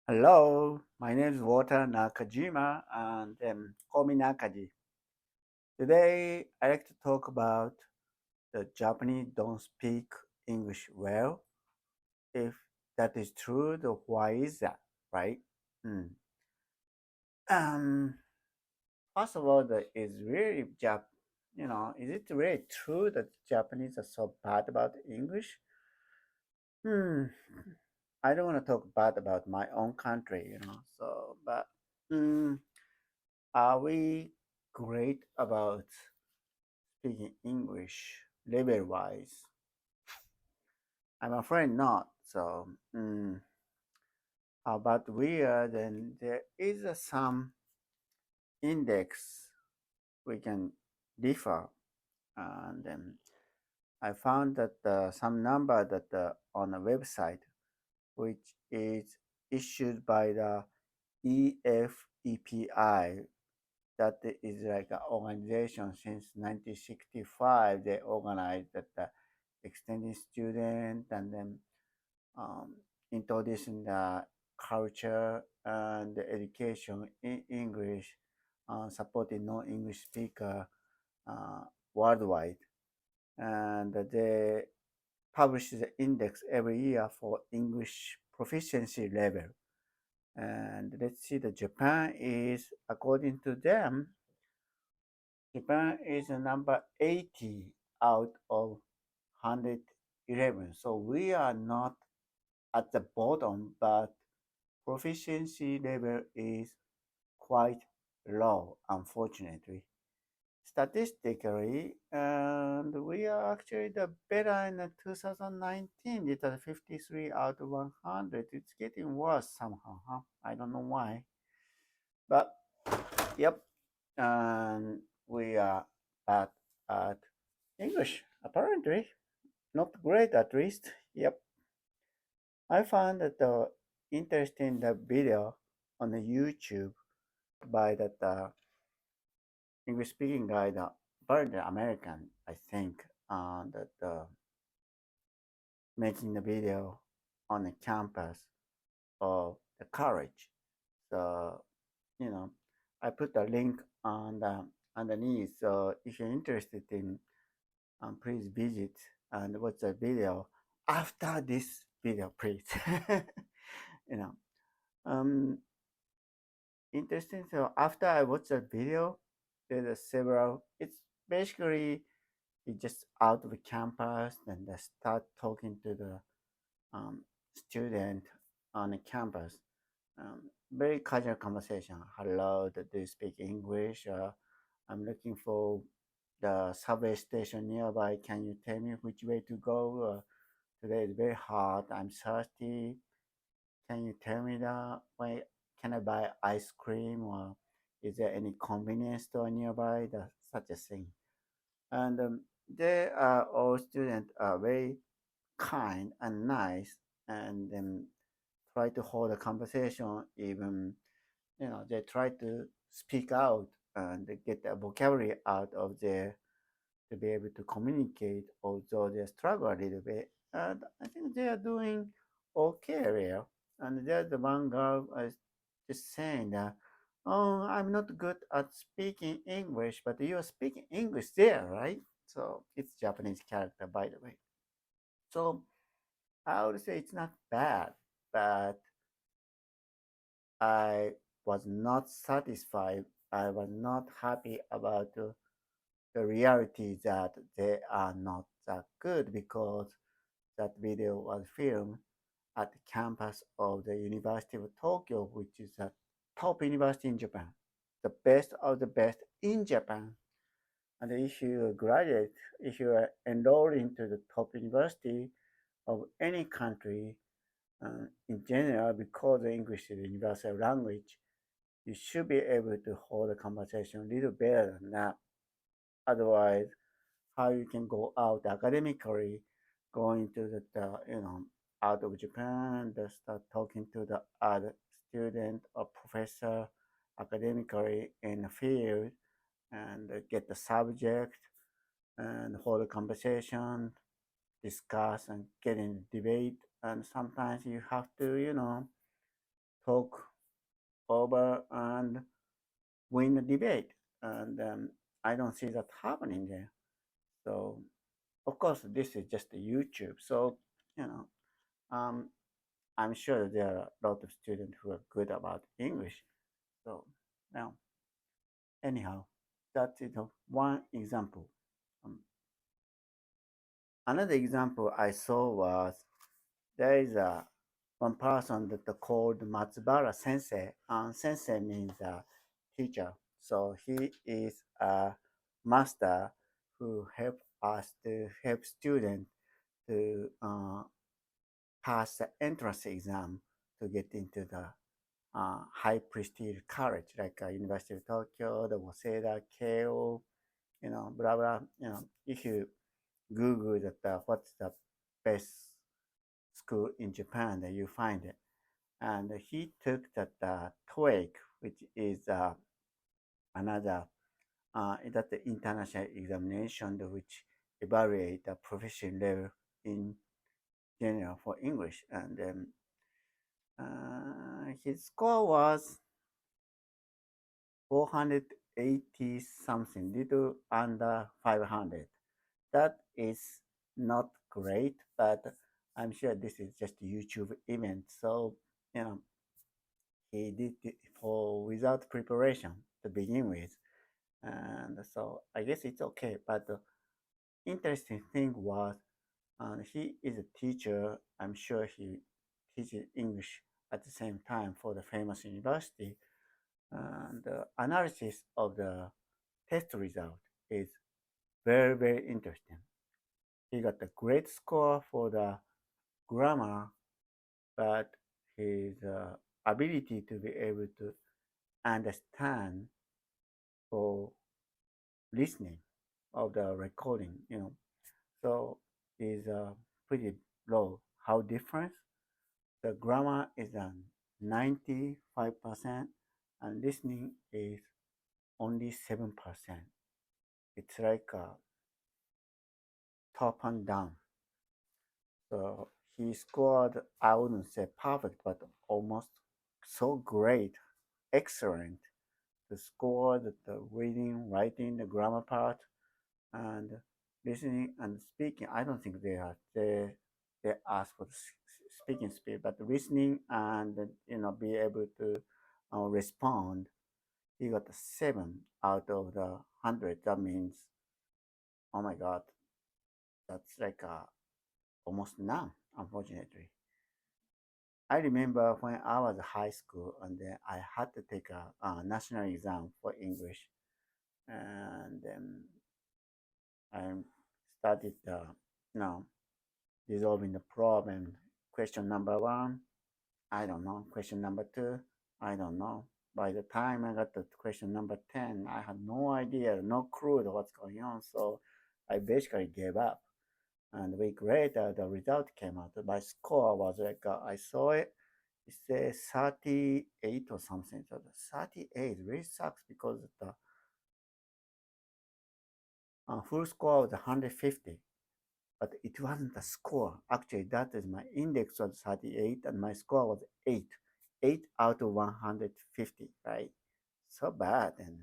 Hello, my name is Walter Nakajima and call me Nakaji. Today I like to talk about the Japanese don't speak English well. If that is true, then why is that, right? Hmm. Um, First of all, is it really true that Japanese are so bad about English? Hmm. I don't want to talk bad about my own country. But mm, are we great about speaking English level wise? I'm afraid not. How about we are? Then there is some index we can differ, and then I found that some number that on a website which is issued by the EFEPI, that is like an organization since 1965. They organized that extending student and then um, introducing the culture and the education in English, supporting non-English speaker uh, worldwide. And they publish the index every year for English proficiency level. And let's see, the Japan is, according to them, Japan is a number 80 out of 111. So we are not at the bottom, but proficiency level is quite low, unfortunately. Statistically, and we are actually the better in the 2019. It was 53 out of 100. It's getting worse somehow, huh? I don't know why. But, yep, and we are bad at English, apparently. Not great, at least. Yep. I found that interesting the video on the YouTube by that English speaking guy, the apparently American, I think, that making the video on the campus of the college. So, you know, I put the link on the underneath. So if you're interested in, please visit and watch the video after this video, please. you know, um, interesting. So after I watched the video, there's several. It's basically you just out of the campus and they start talking to the student on the campus. Very casual conversation. Hello, do you speak English? I'm looking for the subway station nearby. Can you tell me which way to go? Today is very hot. I'm thirsty. Can you tell me the way? Can I buy ice cream or is there any convenience store nearby? Such a thing. And they are all students are very kind and nice and try to hold a conversation even they try to speak out and they get the vocabulary out of their to be able to communicate, although they struggle a little bit. And I think they are doing okay here. And there's the one girl is just saying that, oh, I'm not good at speaking English, but you are speaking English there, right? So it's Japanese character, by the way. So I would say it's not bad, but I was not satisfied. I was not happy about the reality that they are not that good because that video was filmed at the campus of the University of Tokyo, which is a top university in Japan, the best of the best in Japan. And if you graduate, if you are enrolled into the top university of any country, in general, because the English is a universal language, you should be able to hold a conversation a little better than that. Otherwise, how you can go out academically, going to the out of Japan, and start talking to the other student or professor academically in the field and get the subject and hold a conversation, discuss and get in debate. And sometimes you have to, talk over and win the debate. And I don't see that happening there. So, of course, this is just a YouTube. So, you know, um, I'm sure there are a lot of students who are good about English. So, now, anyhow, that is one example. Um, Another example I saw was there is a one person that called Matsubara Sensei, and Sensei means teacher. So he is a master who help us to help students to pass the entrance exam to get into the high prestige college like University of Tokyo, the Waseda, Keio, blah blah. If you Google that what's the best school in Japan, then you find it. And he took that TOEIC, which is another that the international examination which evaluate the proficiency level in general for English, and then his score was 480 something, little under 500. That is not great, but I'm sure this is just a YouTube event. So, you know, he did it for without preparation to begin with. And so I guess it's okay. But the interesting thing was he is a teacher. I'm sure he teaches English at the same time for the famous university. And the analysis of the test result is very, very interesting. He got a great score for the grammar, but his ability to be able to understand for listening of the recording, so is pretty low. How different? The grammar is 95% and listening is only 7%. It's like top and down. So he scored, I wouldn't say perfect, but almost so great, excellent. The score, the reading, writing, the grammar part, and listening and speaking. I don't think they ask for the speaking speed, but listening and be able to respond. He got a 7 out of the 100. That means, oh my God, that's like almost none, unfortunately. I remember when I was in high school and then I had to take a national exam for English, and then I started resolving the problem. Question number one, I don't know. Question number two, I don't know. By the time I got to question number 10, I had no idea, no clue what's going on. So I basically gave up. And a week later, the result came out. My score was like, I saw it, it says 38 or something. So the 38 really sucks because the full score was 150. But it wasn't a score. Actually, that is my index was 38 and my score was 8. 8 out of 150, right? So bad. And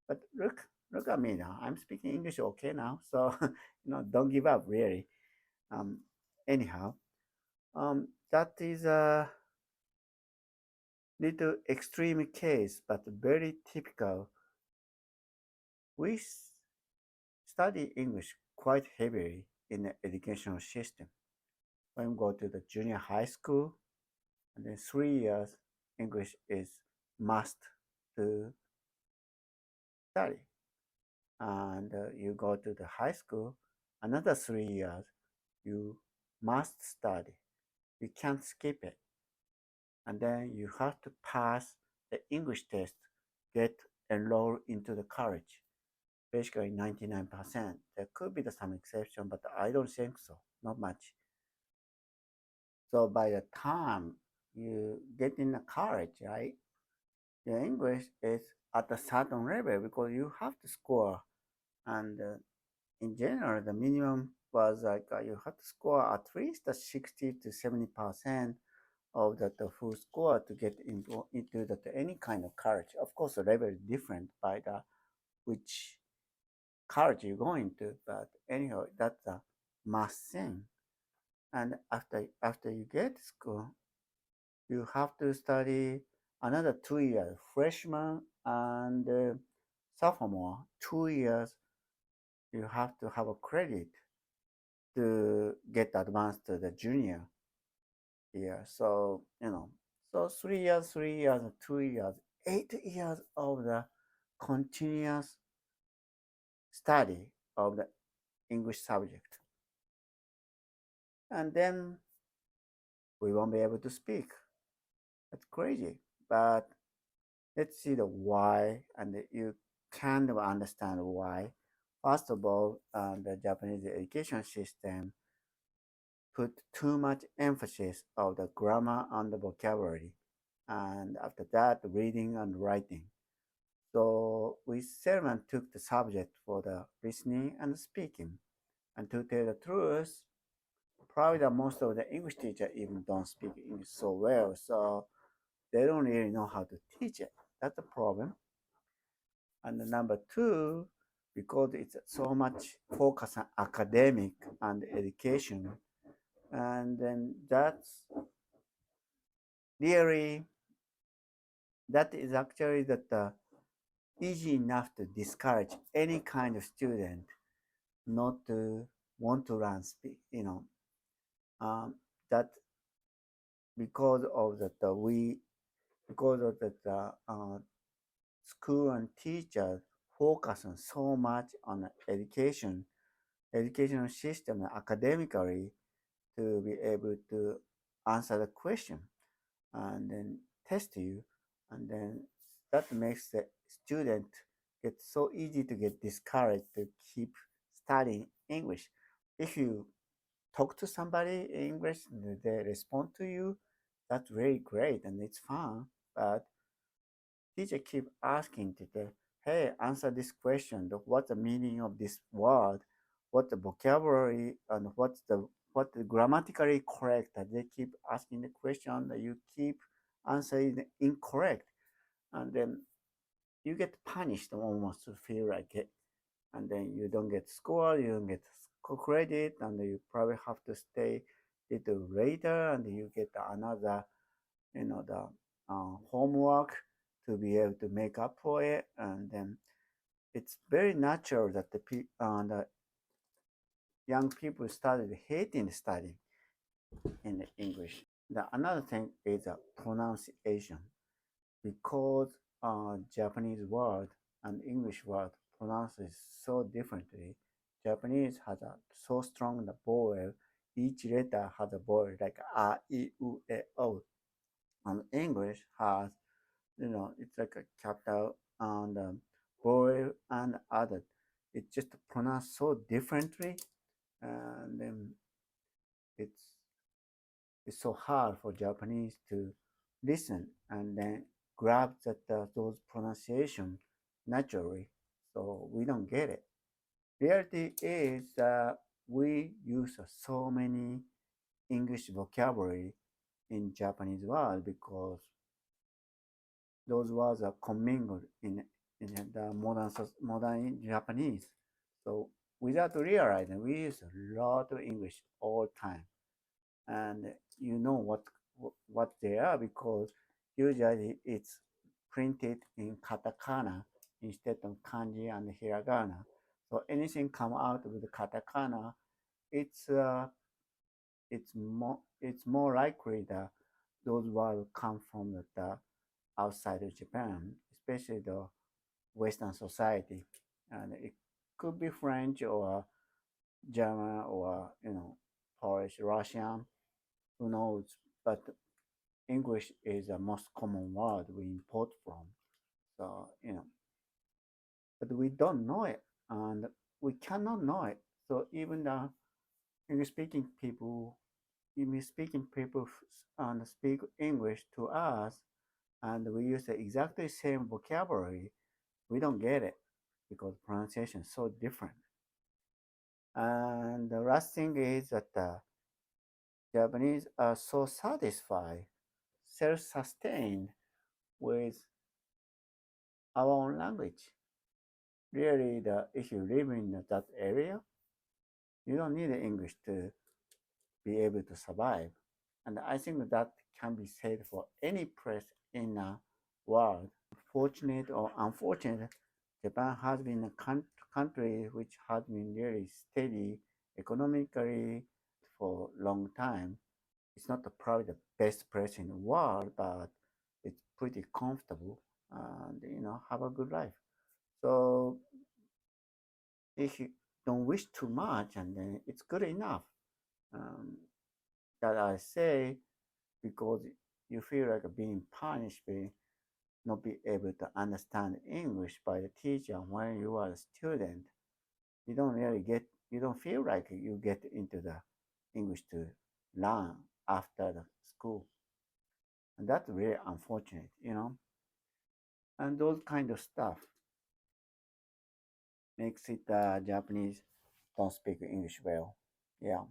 but look at me now. I'm speaking English okay now. So don't give up really. Um, anyhow, that is a little extreme case, but very typical. We study English quite heavily in the educational system. When we go to the junior high school, and then 3 years English is must to study. And you go to the high school, another 3 years you must study. You can't skip it. And then you have to pass the English test, get enrolled into the college. Basically 99%. There could be some exception, but I don't think so. Not much. So by the time you get in the college, right, your English is at a certain level because you have to score. And in general, the minimum was like you have to score at least 60 to 70%. of the full score to get into any kind of college. Of course, the level is different by the which college you're going to, but anyhow, that's a must thing. And after you get to school, you have to study another 2 years, freshman and sophomore. 2 years you have to have a credit to get advanced to the junior year. So so 3 years, 3 years, 2 years, 8 years of the continuous study of the English subject, and then we won't be able to speak. That's crazy. But let's see the why, and you kind of understand why. First of all, the Japanese education system put too much emphasis of the grammar and the vocabulary, and after that, reading and writing. So we seldom took the subject for the listening and speaking. And to tell the truth, probably the most of the English teacher even don't speak English so well, so they don't really know how to teach it. That's the problem. And the number two, because it's so much focus on academic and education, and then that's really that is actually easy enough to discourage any kind of student not to want to learn speak. That because of because of school and teachers focus on so much on educational system academically to be able to answer the question and then test you, and then that makes the student get so easy to get discouraged to keep studying English. If you talk to somebody in English and they respond to you, that's really great and it's fun. But teacher keep asking to the, hey, answer this question. What's the meaning of this word? What the vocabulary and what the grammatically correct? And they keep asking the question that you keep answering incorrect, and then you get punished almost to feel like it, and then you don't get score, you don't get credit, and you probably have to stay little later, and you get another, the homework to be able to make up for it, and then it's very natural that the young people started hating studying in the English. The another thing is pronunciation, because Japanese word and English word pronounces so differently. Japanese has a so strong the vowel. Each letter has a vowel like a, I, u, e, o. And English has, it's like a capital and vowel and other. It's just pronounced so differently, and then it's it's so hard for Japanese to listen and then grab those pronunciation naturally. So we don't get it. Reality is we use so many English vocabulary in Japanese words because those words are commingled in the modern Japanese. So without realizing, we use a lot of English all the time, and you know what they are because usually it's printed in katakana instead of kanji and hiragana. So anything come out with katakana, it's it's more likely that those words come from the outside of Japan, especially the Western society, and it could be French or German or Polish, Russian, who knows? But English is the most common word we import from. So, but we don't know it and we cannot know it. So even the English speaking people, English speaking people and speak English to us and we use the exactly same vocabulary, we don't get it because pronunciation is so different. And the last thing is that the Japanese are so satisfied self-sustained with our own language. Really, if you live in that area, you don't need English to be able to survive. And I think that can be said for any place in the world. Fortunate or unfortunate, Japan has been a country which has been really steady economically for a long time. It's not probably the best place in the world, but it's pretty comfortable and have a good life. So if you don't wish too much, and then it's good enough. Um, that I say because you feel like being punished by not be able to understand English by the teacher when you are a student. You don't feel like you get into the English to learn after the school. And that's really unfortunate. And those kind of stuff makes it Japanese don't speak English well. Yeah.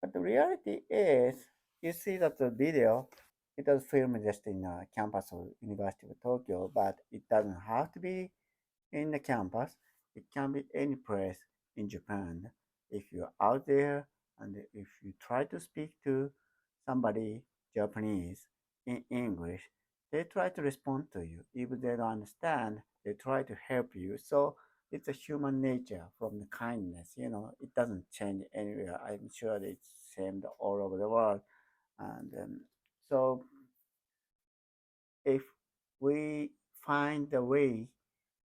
But the reality is, you see that the video, it was filmed just in the campus of University of Tokyo, but it doesn't have to be in the campus. It can be any place in Japan. If you're out there and if you try to speak to somebody Japanese in English, they try to respond to you. Even they don't understand, they try to help you. So it's a human nature from the kindness. It doesn't change anywhere. I'm sure it's same all over the world. And so if we find a way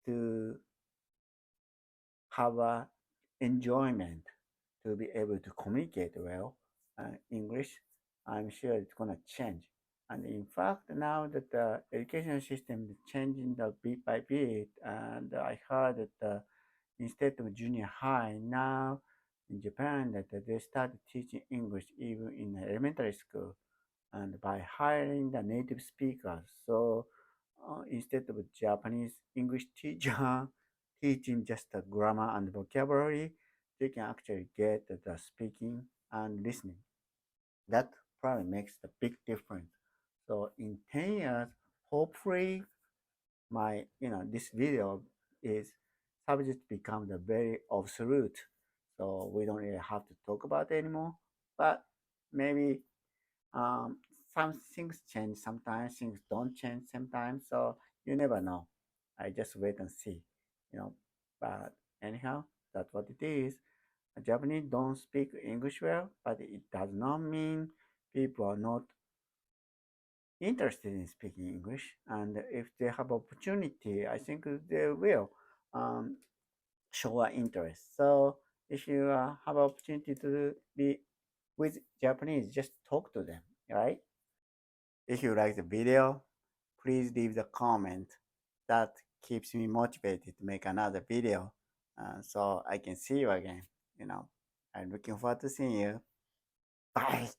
to have a enjoyment to be able to communicate well English, I'm sure it's going to change. And in fact, now that the education system is changing the bit by bit, and I heard that instead of junior high, now in Japan that they started teaching English even in elementary school and by hiring the native speakers. So instead of a Japanese English teacher teaching just the grammar and vocabulary, they can actually get the speaking and listening. That probably makes the big difference. So in 10 years, hopefully this video is subject becomes a very obsolete. So we don't really have to talk about it anymore. But maybe um, some things change sometimes, things don't change sometimes, so you never know. I just wait and see. But anyhow, that's what it is. Japanese don't speak English well, but it does not mean people are not interested in speaking English. And if they have opportunity, I think they will um, show an interest. So if you have opportunity to be with Japanese, just talk to them, right? If you like the video, please leave the comment. That keeps me motivated to make another video so I can see you again. I'm looking forward to seeing you. Bye.